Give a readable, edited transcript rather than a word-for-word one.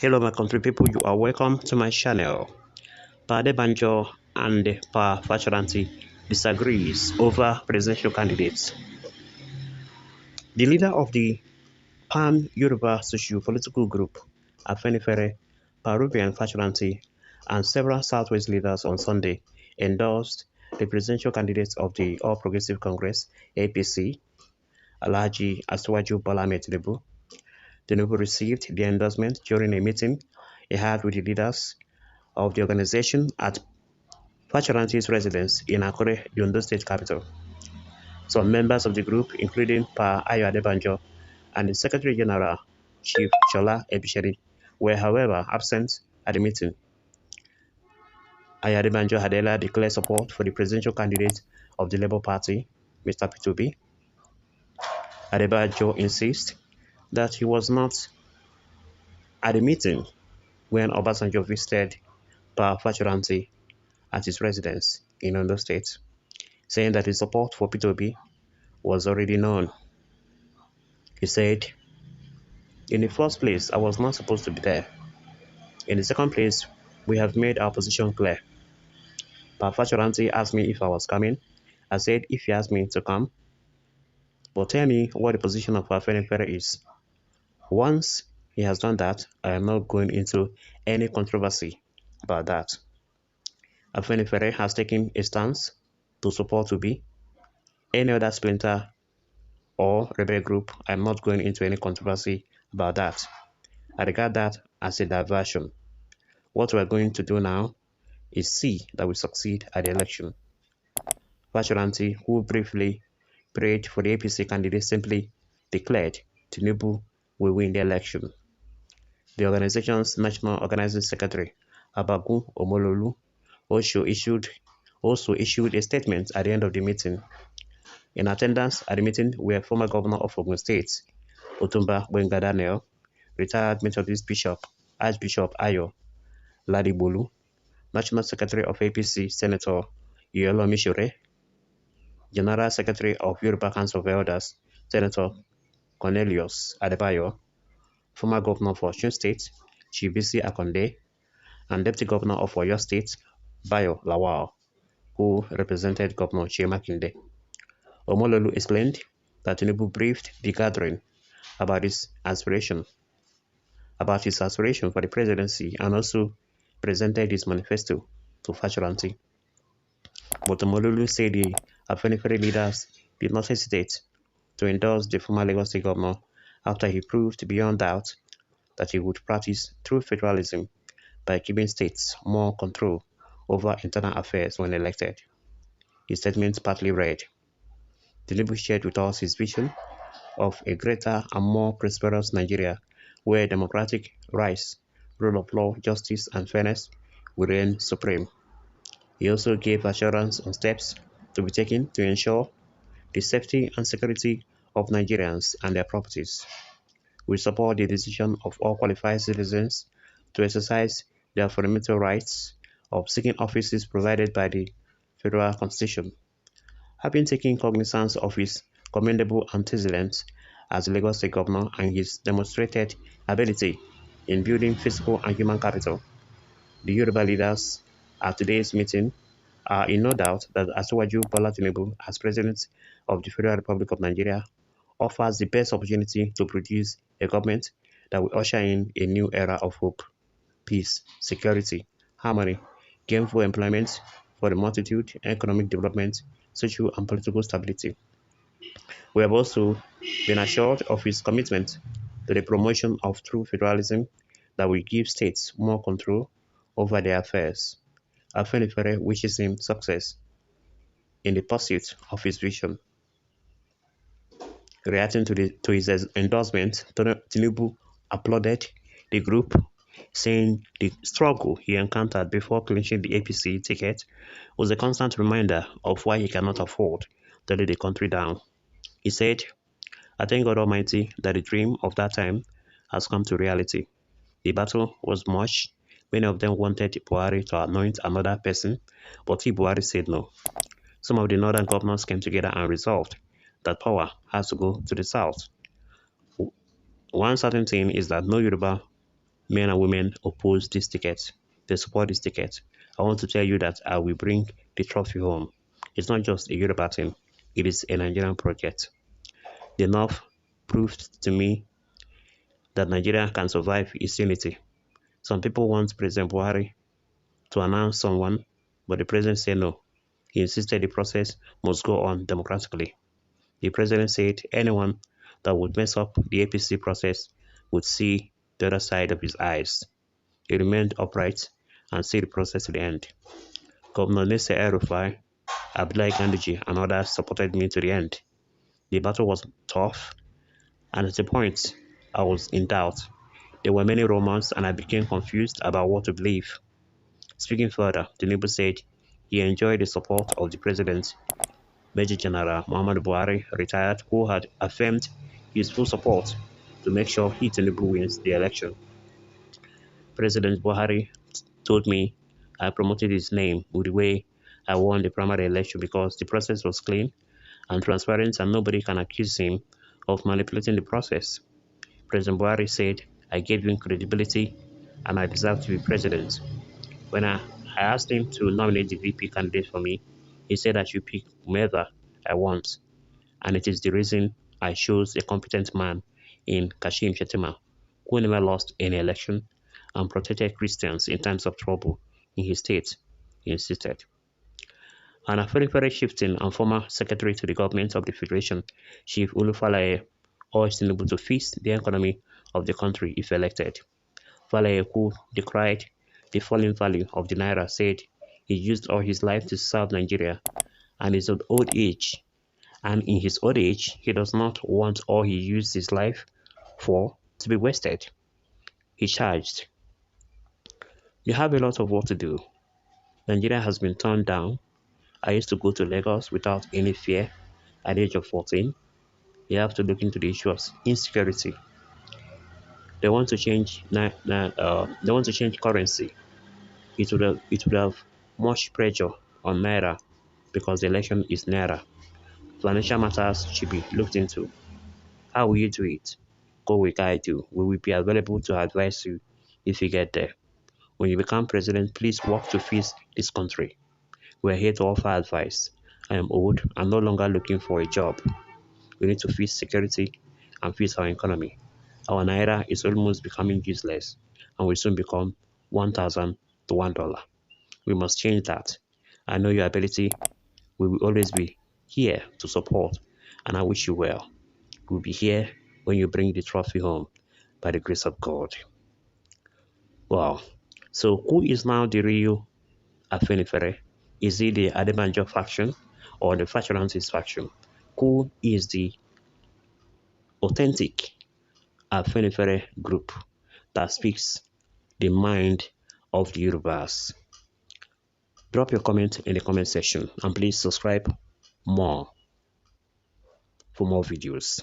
Hello my country people, you are welcome to my channel. Ayodebanjo and Fasoranti disagrees over presidential candidates. The leader of the pan-Yoruba socio-political group, Afenifere, Peruvian Fasoranti, and several Southwest leaders on Sunday endorsed the presidential candidates of the All Progressive Congress, APC, Alhaji Asiwaju Bola Tinubu. Tinubu received the endorsement during a meeting he had with the leaders of the organization at Fasoranti's residence in Akure, the Ondo State capital. Some members of the group, including Pa Ayodebanjo and the Secretary General, Chief Shola Ebisheri, were however absent at the meeting. Ayodebanjo had earlier declared support for the presidential candidate of the Labour Party, Mr. Peter Obi. Ayodebanjo insists that he was not at the meeting when Obasanjo visited Pa Fasoranti at his residence in Ondo State, saying that his support for Peter Obi was already known. He said, "In the first place, I was not supposed to be there. In the second place, we have made our position clear. Fasoranti asked me if I was coming. I said, if he asked me to come, but tell me what the position of Afenifere is. Once he has done that, I am not going into any controversy about that. Afenifere has taken a stance to support Obi. Any other splinter or rebel group, I am not going into any controversy about that. I regard that as a diversion. What we are going to do now is see that we succeed at the election." Fasoranti, who briefly prayed for the APC candidate, simply declared Tinubu will win the election. The organization's National Organizing Secretary, Abagu Omololu, also issued a statement at the end of the meeting. In attendance at the meeting were former governor of Ogun State, Otumba Gbenga Daniel, retired Methodist Bishop Archbishop Ayo Ladibolu, National Secretary of APC Senator Iyolo Mishore, General Secretary of Yoruba Council of Elders Senator Cornelius Adebayo, former Governor of Osun State Chibisi Akonde, and Deputy Governor of Oyo State Bayo Lawal, who represented Governor Chima Kinde. Omololu explained that Tinubu briefed the gathering about his aspiration for the presidency and also presented his manifesto to Fasoranti. But Omololu said the Afenifere leaders did not hesitate to endorse the former Lagos State governor after he proved beyond doubt that he would practice true federalism by giving states more control over internal affairs when elected. His statement partly read, "Tinubu shared with us his vision of a greater and more prosperous Nigeria where democratic rights, rule of law, justice, and fairness will reign supreme." He also gave assurance on steps to be taken to ensure the safety and security of Nigerians and their properties. "We support the decision of all qualified citizens to exercise their fundamental rights of seeking offices provided by the Federal Constitution. Having taken cognizance of his commendable antecedents as Lagos State Governor and his demonstrated ability in building physical and human capital, the Yoruba leaders at today's meeting are in no doubt that Asiwaju Bola Tinubu, as President of the Federal Republic of Nigeria, offers the best opportunity to produce a government that will usher in a new era of hope, peace, security, harmony, gainful employment for the multitude, economic development, social and political stability. We have also been assured of his commitment to the promotion of true federalism that will give states more control over their affairs. Afenifere wishes him success in the pursuit of his vision." Reacting to his endorsement, Tinubu applauded the group, saying the struggle he encountered before clinching the APC ticket was a constant reminder of why he cannot afford to let the country down. He said, "I thank God Almighty that the dream of that time has come to reality. The battle was much. Many of them wanted Buhari to anoint another person, but Buhari said no. Some of the northern governors came together and resolved that power has to go to the south. One certain thing is that no Yoruba men and women oppose this ticket. They support this ticket. I want to tell you that I will bring the trophy home. It's not just a Yoruba thing. It is a Nigerian project. The North proved to me that Nigeria can survive its unity. Some people want President Buhari to announce someone, but the president said no. He insisted the process must go on democratically. The president said anyone that would mess up the APC process would see the other side of his eyes. He remained upright and see the process to the end. Governor Nese El-Rufai, Abdullahi Ganduje, and others supported me to the end. The battle was tough, and at a point, I was in doubt. There were many rumors, and I became confused about what to believe. Speaking further, Tinubu said he enjoyed the support of the president, Major General Muhammadu Buhari, retired, who had affirmed his full support to make sure he, Tinubu, wins the election. President Buhari told me I promoted his name with the way I won the primary election because the process was clean and transparent and nobody can accuse him of manipulating the process. President Buhari said I gave him credibility and I deserve to be president. When I asked him to nominate the VP candidate for me, he said I should pick whomever I want. And it is the reason I chose a competent man in Kashim Shettima, who never lost any election and protected Christians in times of trouble in his state, he insisted. An Afenifere chieftain and former secretary to the government of the Federation, Chief Olufalaye, urged Tinubu to fix the economy of the country if elected. Falaye, who decried the falling value of the naira, said he used all his life to serve Nigeria and his old age. And in his old age, he does not want all he used his life for to be wasted. He charged, "You have a lot of work to do. Nigeria has been turned down. I used to go to Lagos without any fear at the age of 14. You have to look into the issue of insecurity. They want to change. They want to change currency. It would have much pressure on naira because the election is naira. Financial matters should be looked into. How will you do it? God will guide you. We will be available to advise you if you get there. When you become president, please work to fix this country. We are here to offer advice. I am old and no longer looking for a job. We need to fix security and fix our economy. Our naira is almost becoming useless and will soon become 1,000 to $1. We must change that. I know your ability. We will always be here to support, and I wish you well. We'll be here when you bring the trophy home by the grace of God." Wow. So who is now the real Afenifere? Is it the Ayodebanjo faction or the Fasoranti faction? Who is the authentic Afenifere group that speaks the mind of the Yorubas? Drop your comment in the comment section and please subscribe more for more videos.